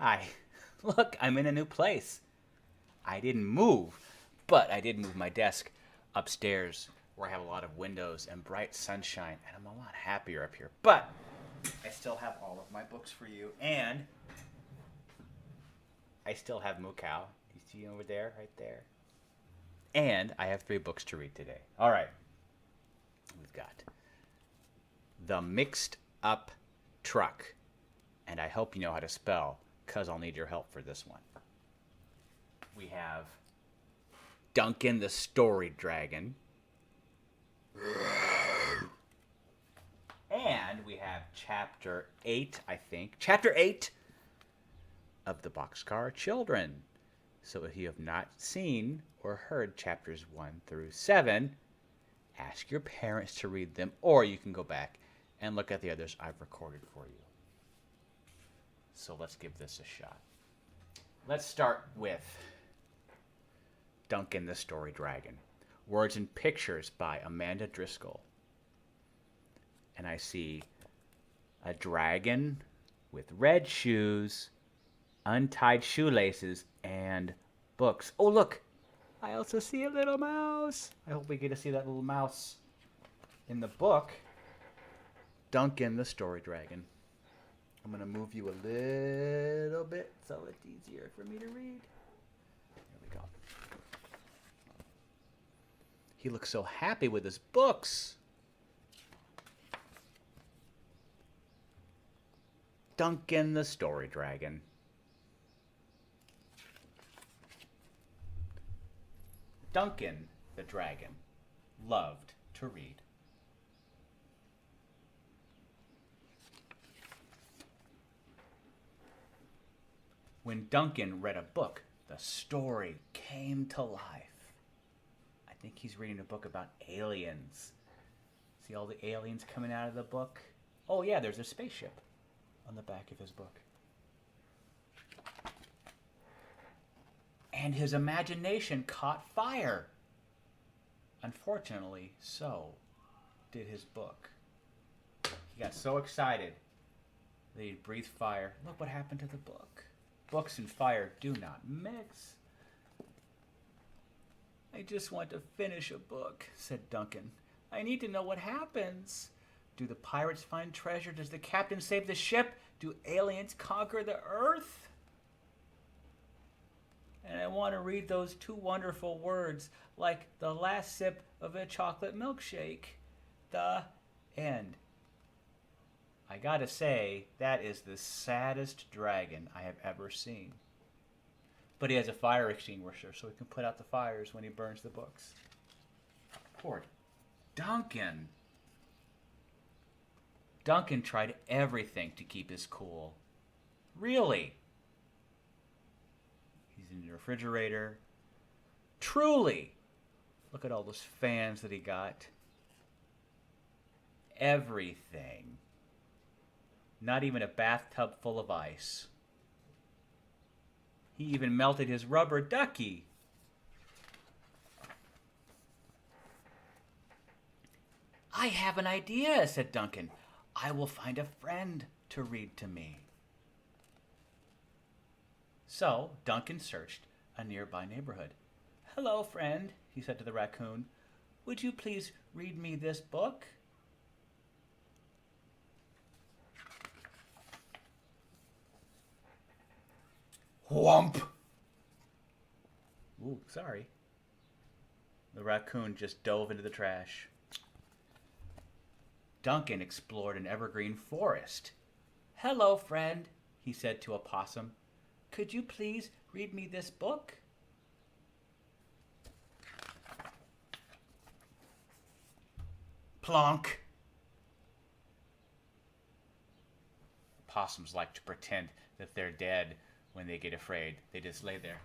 Hi. Look, I'm in a new place. I didn't move, but I did move my desk upstairs where I have a lot of windows and bright sunshine, and I'm a lot happier up here. But I still have all of my books for you, and I still have Mukau. Do you see over there, right there? And I have 3 books to read today. All right. We've got The Mixed Up Truck. And I hope you know how to spell, because I'll need your help for this one. We have Duncan the Story Dragon. And we have Chapter 8, I think. Chapter 8 of the Boxcar Children. So if you have not seen or heard chapters 1 through 7, ask your parents to read them, or you can go back and look at the others I've recorded for you. So let's give this a shot. Let's start with Duncan the Story Dragon. Words and Pictures by Amanda Driscoll. And I see a dragon with red shoes, untied shoelaces, and books. Oh, look! I also see a little mouse. I hope we get to see that little mouse in the book. Duncan the Story Dragon. I'm going to move you a little bit so it's easier for me to read. There we go. He looks so happy with his books. Duncan the Story Dragon. Duncan the Dragon loved to read. When Duncan read a book, the story came to life. I think he's reading a book about aliens. See all the aliens coming out of the book? Oh yeah, there's a spaceship on the back of his book. And his imagination caught fire. Unfortunately, so did his book. He got so excited that he breathed fire. Look what happened to the book. Books and fire do not mix. I just want to finish a book, said Duncan. I need to know what happens. Do the pirates find treasure? Does the captain save the ship? Do aliens conquer the earth? And I want to read those 2 wonderful words, like the last sip of a chocolate milkshake. The end. I gotta say, that is the saddest dragon I have ever seen. But he has a fire extinguisher, so he can put out the fires when he burns the books. Poor Duncan. Duncan tried everything to keep his cool. Really? He's in the refrigerator. Truly! Look at all those fans that he got. Everything. Not even a bathtub full of ice. He even melted his rubber ducky. I have an idea, said Duncan. I will find a friend to read to me. So Duncan searched a nearby neighborhood. Hello, friend, he said to the raccoon. Would you please read me this book? Whomp! Ooh, sorry. The raccoon just dove into the trash. Duncan explored an evergreen forest. Hello, friend, he said to a possum. Could you please read me this book? Plonk. Possums like to pretend that they're dead when they get afraid. They just lay there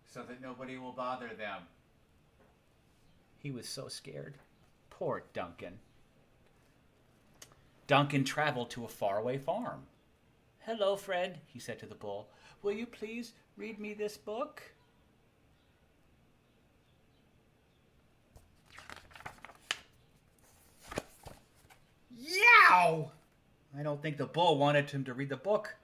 so that nobody will bother them. He was so scared. Poor Duncan. Duncan traveled to a faraway farm. Hello, friend, he said to the bull. Will you please read me this book? Yow! I don't think the bull wanted him to read the book.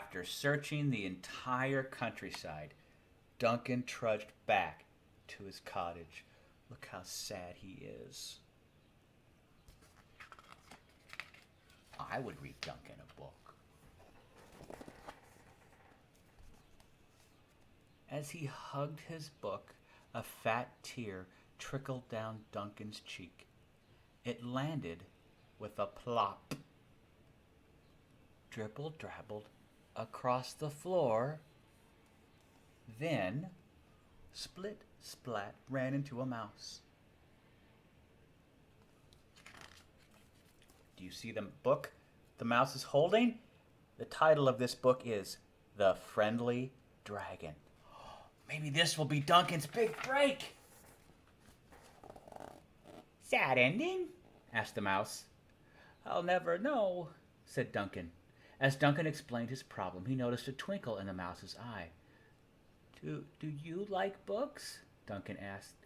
After searching the entire countryside, Duncan trudged back to his cottage. Look how sad he is. I would read Duncan a book. As he hugged his book, a fat tear trickled down Duncan's cheek. It landed with a plop. Dribble-drabbled across the floor. Then, split-splat ran into a mouse. Do you see the book the mouse is holding? The title of this book is The Friendly Dragon. Maybe this will be Duncan's big break. Sad ending? Asked the mouse. I'll never know, said Duncan. As Duncan explained his problem, he noticed a twinkle in the mouse's eye. Do you like books? Duncan asked.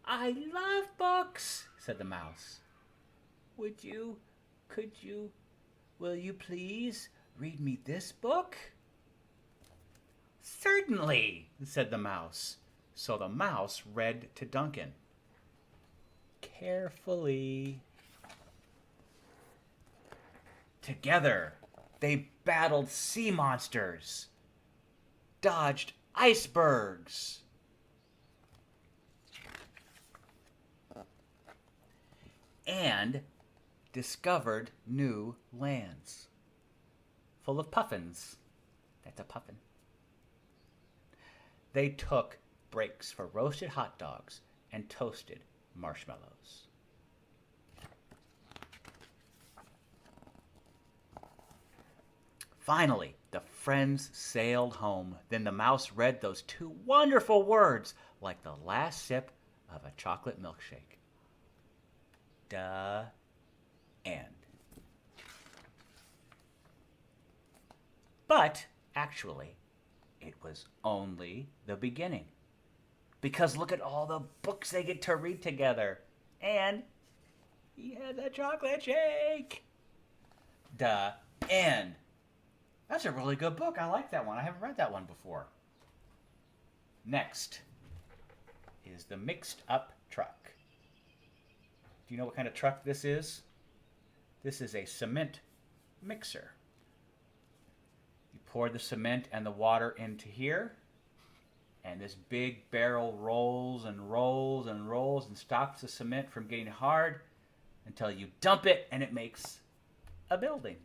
I love books, said the mouse. Will you please read me this book? Certainly, said the mouse. So the mouse read to Duncan. Carefully. Together, they battled sea monsters, dodged icebergs, and discovered new lands full of puffins. That's a puffin. They took breaks for roasted hot dogs and toasted marshmallows. Finally, the friends sailed home. Then the mouse read those two wonderful words like the last sip of a chocolate milkshake. The end. But, actually, it was only the beginning. Because look at all the books they get to read together. And he had a chocolate shake. The end. That's a really good book. I like that one. I haven't read that one before. Next is The Mixed Up Truck. Do you know what kind of truck this is? This is a cement mixer. You pour the cement and the water into here, and this big barrel rolls and rolls and rolls and stops the cement from getting hard until you dump it and it makes a building.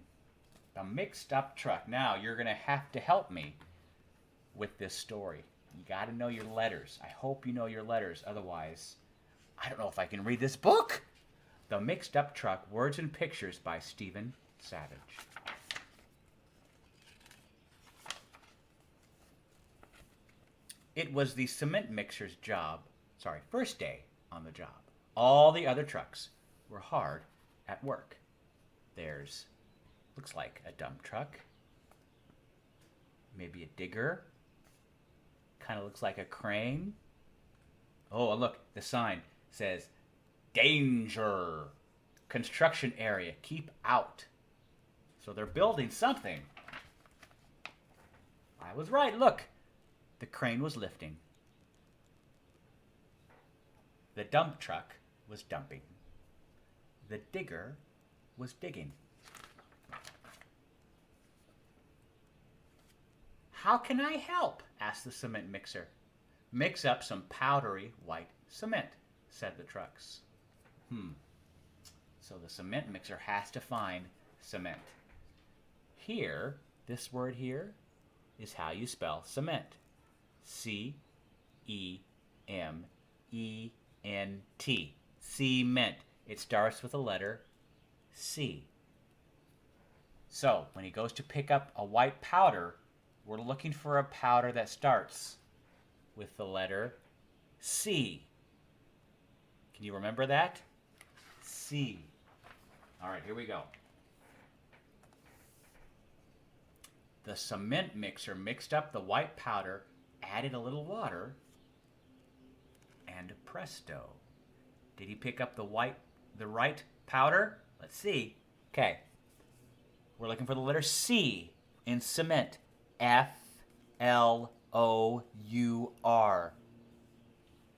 A mixed up truck. Now, you're going to have to help me with this story. You got to know your letters. I hope you know your letters. Otherwise, I don't know if I can read this book. The Mixed Up Truck, Words and Pictures by Stephen Savage. It was the cement mixer's first day on the job. All the other trucks were hard at work. Looks like a dump truck. Maybe a digger. Kind of looks like a crane. Oh, and look, the sign says, Danger. Construction area. Keep out. So they're building something. I was right. Look. The crane was lifting. The dump truck was dumping. The digger was digging. How can I help? Asked the cement mixer. Mix up some powdery white cement, said the trucks. So the cement mixer has to find cement. Here, this word here, is how you spell cement. C-E-M-E-N-T. Cement. It starts with the letter C. So, when he goes to pick up a white powder, we're looking for a powder that starts with the letter C. Can you remember that? C. All right, here we go. The cement mixer mixed up the white powder, added a little water, and presto. Did he pick up the right powder? Let's see. Okay. We're looking for the letter C in cement. F-L-O-U-R.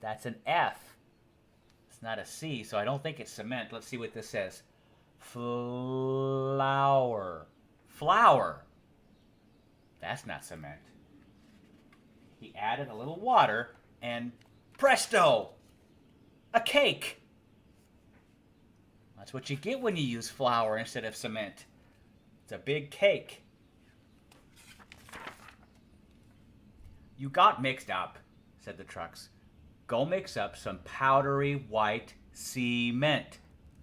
That's an F. It's not a C, so I don't think it's cement. Let's see what this says. Flower. Flour. That's not cement. He added a little water, and presto! A cake. That's what you get when you use flour instead of cement. It's a big cake. You got mixed up, said the trucks. Go mix up some powdery white cement.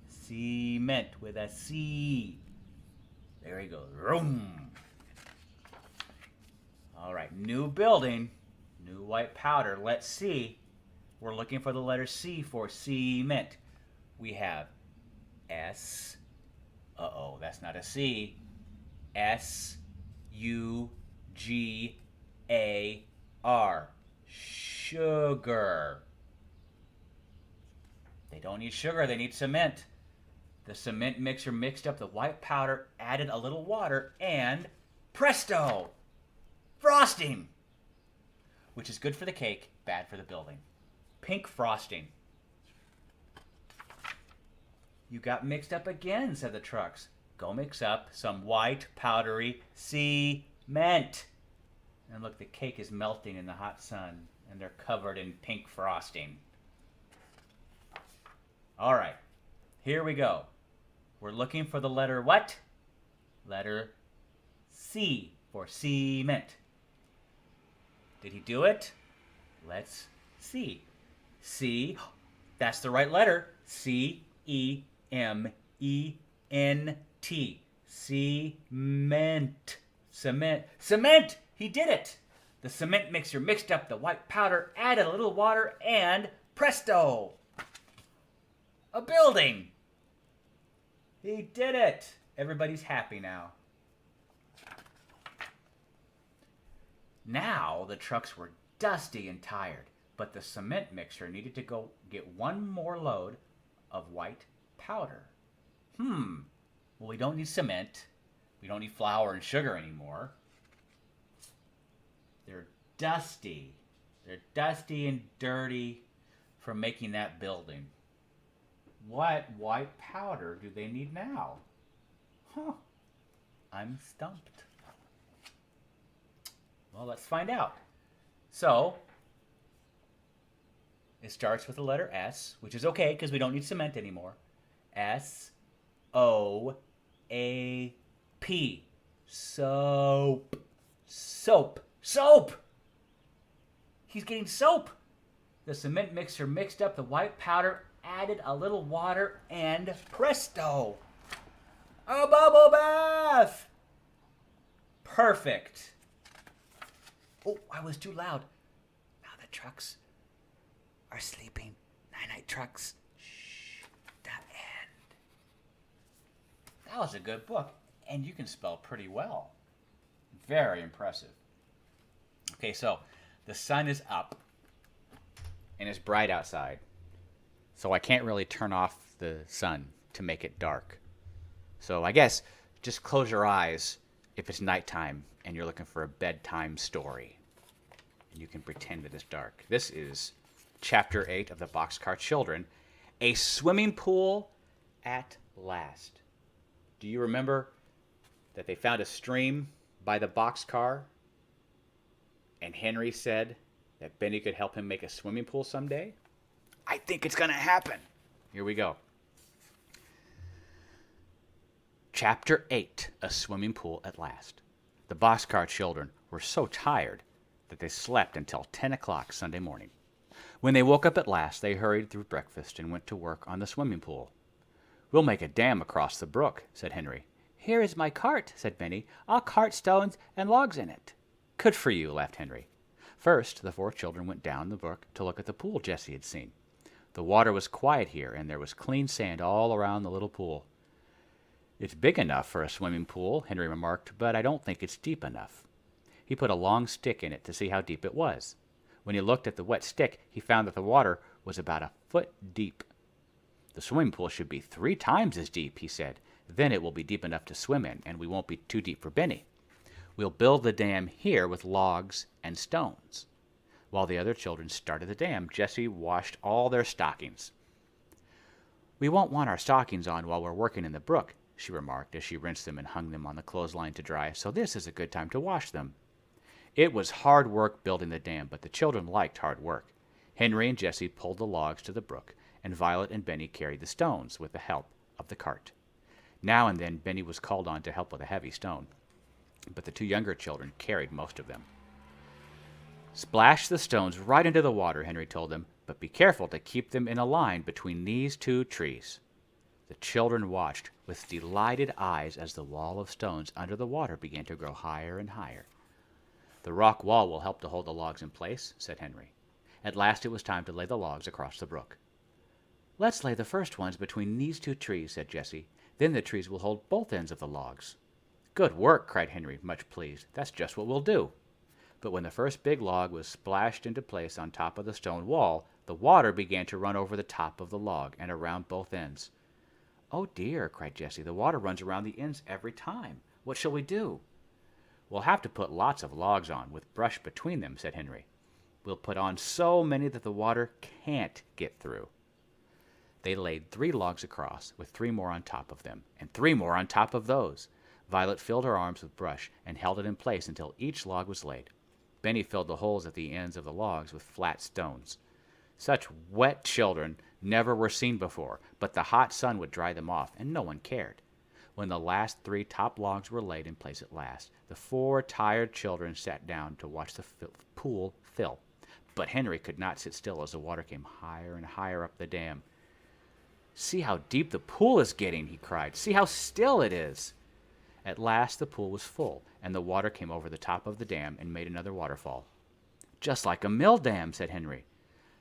Cement with a C. There he goes. Vroom. All right, new building, new white powder. Let's see. We're looking for the letter C for cement. We have S. Uh-oh, that's not a C. S-U-G-A-R. Sugar. They don't need sugar, they need cement. The cement mixer mixed up the white powder, added a little water, and presto! Frosting! Which is good for the cake, bad for the building. Pink frosting. You got mixed up again, said the trucks. Go mix up some white, powdery cement. And look, the cake is melting in the hot sun, and they're covered in pink frosting. All right, here we go. We're looking for the letter what? Letter C for cement. Did he do it? Let's see. C, that's the right letter. C-E-M-E-N-T. Cement. Cement. Cement! He did it! The cement mixer mixed up the white powder, added a little water, and presto! A building! He did it! Everybody's happy now. Now the trucks were dusty and tired, but the cement mixer needed to go get one more load of white powder. Well, we don't need cement. We don't need flour and sugar anymore. They're dusty. They're dusty and dirty from making that building. What white powder do they need now? I'm stumped. Well, let's find out. So, it starts with the letter S, which is okay because we don't need cement anymore. S-O-A-P. Soap. Soap. Soap! He's getting soap. The cement mixer mixed up the white powder, added a little water, and presto! A bubble bath! Perfect. Oh, I was too loud. Now the trucks are sleeping. Night-night, trucks. Shh. The end. That was a good book, and you can spell pretty well. Very impressive. Okay, so the sun is up, and it's bright outside. So I can't really turn off the sun to make it dark. So I guess just close your eyes if it's nighttime and you're looking for a bedtime story. And you can pretend that it's dark. This is Chapter 8 of the Boxcar Children, A Swimming Pool at Last. Do you remember that they found a stream by the boxcar? And Henry said that Benny could help him make a swimming pool someday? I think it's going to happen. Here we go. Chapter 8, A Swimming Pool at Last. The Boxcar Children were so tired that they slept until 10 o'clock Sunday morning. When they woke up at last, they hurried through breakfast and went to work on the swimming pool. We'll make a dam across the brook, said Henry. Here is my cart, said Benny. I'll cart stones and logs in it. Good for you, laughed Henry. First, the 4 children went down the brook to look at the pool Jessie had seen. The water was quiet here, and there was clean sand all around the little pool. It's big enough for a swimming pool, Henry remarked, but I don't think it's deep enough. He put a long stick in it to see how deep it was. When he looked at the wet stick, he found that the water was about a foot deep. The swimming pool should be 3 times as deep, he said. Then it will be deep enough to swim in, and we won't be too deep for Benny. We'll build the dam here with logs and stones." While the other children started the dam, Jessie washed all their stockings. "We won't want our stockings on while we're working in the brook," she remarked as she rinsed them and hung them on the clothesline to dry, "so this is a good time to wash them." It was hard work building the dam, but the children liked hard work. Henry and Jessie pulled the logs to the brook, and Violet and Benny carried the stones with the help of the cart. Now and then Benny was called on to help with a heavy stone, but the two younger children carried most of them. "Splash the stones right into the water," Henry told them, "but be careful to keep them in a line between these two trees." The children watched with delighted eyes as the wall of stones under the water began to grow higher and higher. "The rock wall will help to hold the logs in place," said Henry. At last it was time to lay the logs across the brook. "Let's lay the first ones between these two trees," said Jessie. "Then the trees will hold both ends of the logs." "Good work," cried Henry, much pleased. "That's just what we'll do." But when the first big log was splashed into place on top of the stone wall, the water began to run over the top of the log and around both ends. "Oh dear," cried Jessie, "the water runs around the ends every time. What shall we do?" "We'll have to put lots of logs on, with brush between them," said Henry. "We'll put on so many that the water can't get through." They laid 3 logs across, with 3 more on top of them, and 3 more on top of those. Violet filled her arms with brush and held it in place until each log was laid. Benny filled the holes at the ends of the logs with flat stones. Such wet children never were seen before, but the hot sun would dry them off, and no one cared. When the last 3 top logs were laid in place at last, the 4 tired children sat down to watch the pool fill. But Henry could not sit still as the water came higher and higher up the dam. "See how deep the pool is getting," he cried. "See how still it is." At last the pool was full, and the water came over the top of the dam and made another waterfall. "Just like a mill dam," said Henry.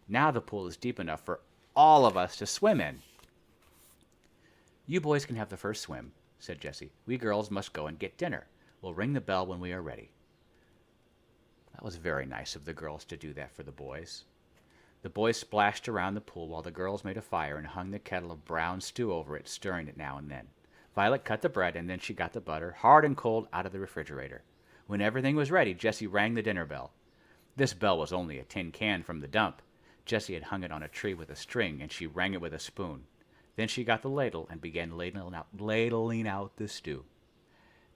"Now the pool is deep enough for all of us to swim in." "You boys can have the first swim," said Jessie. "We girls must go and get dinner. We'll ring the bell when we are ready." That was very nice of the girls to do that for the boys. The boys splashed around the pool while the girls made a fire and hung the kettle of brown stew over it, stirring it now and then. Violet cut the bread, and then she got the butter, hard and cold, out of the refrigerator. When everything was ready, Jessie rang the dinner bell. This bell was only a tin can from the dump. Jessie had hung it on a tree with a string, and she rang it with a spoon. Then she got the ladle and began ladling out the stew.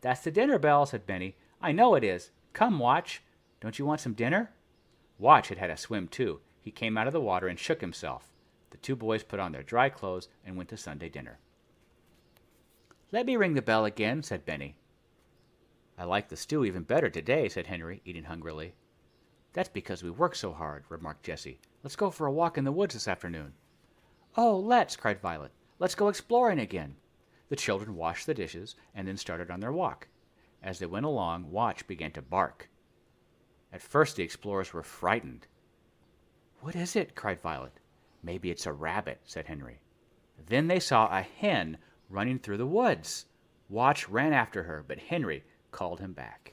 "That's the dinner bell," said Benny. "I know it is. Come, Watch. Don't you want some dinner?" Watch had had a swim, too. He came out of the water and shook himself. The 2 boys put on their dry clothes and went to Sunday dinner. "Let me ring the bell again," said Benny. "I like the stew even better today," said Henry, eating hungrily. "That's because we work so hard," remarked Jessie. "Let's go for a walk in the woods this afternoon." "Oh, let's!" cried Violet. "Let's go exploring again." The children washed the dishes and then started on their walk. As they went along, Watch began to bark. At first the explorers were frightened. "What is it?" cried Violet. "Maybe it's a rabbit," said Henry. Then they saw a hen running through the woods. Watch ran after her, but Henry called him back.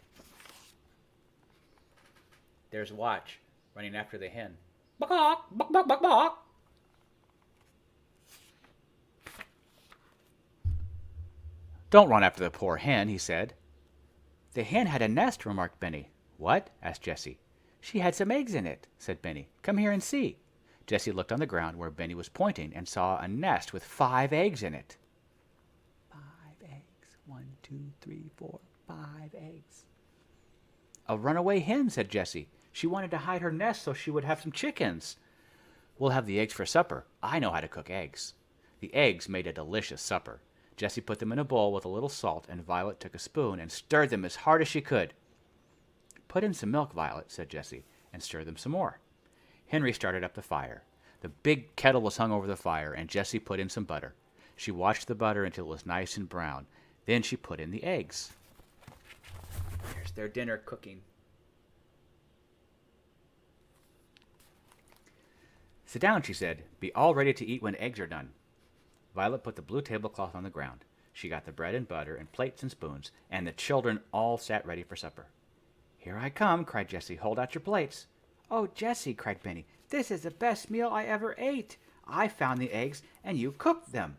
There's Watch running after the hen. "Bawk, bawk, bawk, bawk, bawk." "Don't run after the poor hen," he said. "The hen had a nest," remarked Benny. "What?" asked Jessie. "She had some eggs in it," said Benny. "Come here and see." Jessie looked on the ground where Benny was pointing and saw a nest with 5 eggs in it. 5 eggs. 1, 2, 3, 4, 5 eggs. "A runaway hen," said Jessie. "She wanted to hide her nest so she would have some chickens." "We'll have the eggs for supper. I know how to cook eggs." The eggs made a delicious supper. Jessie put them in a bowl with a little salt, and Violet took a spoon and stirred them as hard as she could. "Put in some milk, Violet," said Jessie, "and stir them some more." Henry started up the fire. The big kettle was hung over the fire, and Jessie put in some butter. She watched the butter until it was nice and brown. Then she put in the eggs. There's their dinner cooking. "Sit down," she said. "Be all ready to eat when eggs are done." Violet put the blue tablecloth on the ground. She got the bread and butter and plates and spoons, and the children all sat ready for supper. "Here I come," cried Jessie. "Hold out your plates." "Oh, Jessie," cried Benny, "this is the best meal I ever ate. I found the eggs, and you cooked them."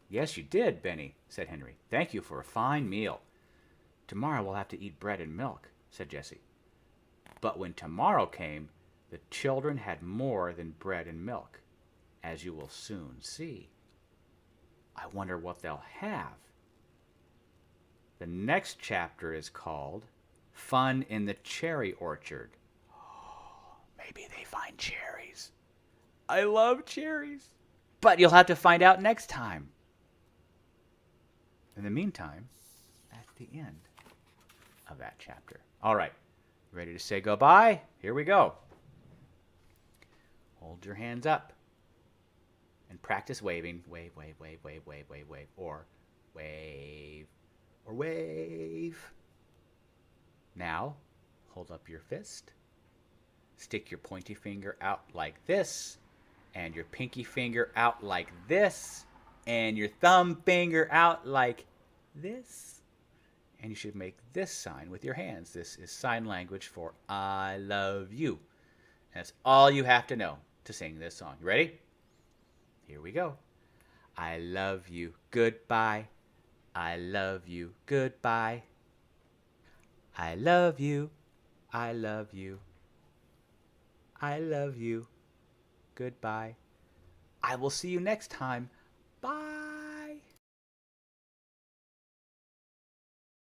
"Yes, you did, Benny," said Henry. "Thank you for a fine meal." Tomorrow we'll have to eat bread and milk, said Jessie. But when tomorrow came, the children had more than bread and milk, as you will soon see. I wonder what they'll have. The next chapter is called Fun in the Cherry Orchard. Maybe they find cherries. I love cherries. But you'll have to find out next time. In the meantime, that's the end of that chapter. All right, ready to say goodbye? Here we go. Hold your hands up and practice waving. Wave, wave, wave, wave, wave, wave, wave, or wave, or wave. Now, hold up your fist. Stick your pointy finger out like this, and your pinky finger out like this, and your thumb finger out like this. And you should make this sign with your hands. This is sign language for I love you. That's all you have to know to sing this song. You ready? Here we go. I love you, goodbye. I love you, goodbye. I love you, I love you. I love you, goodbye. I will see you next time. Bye.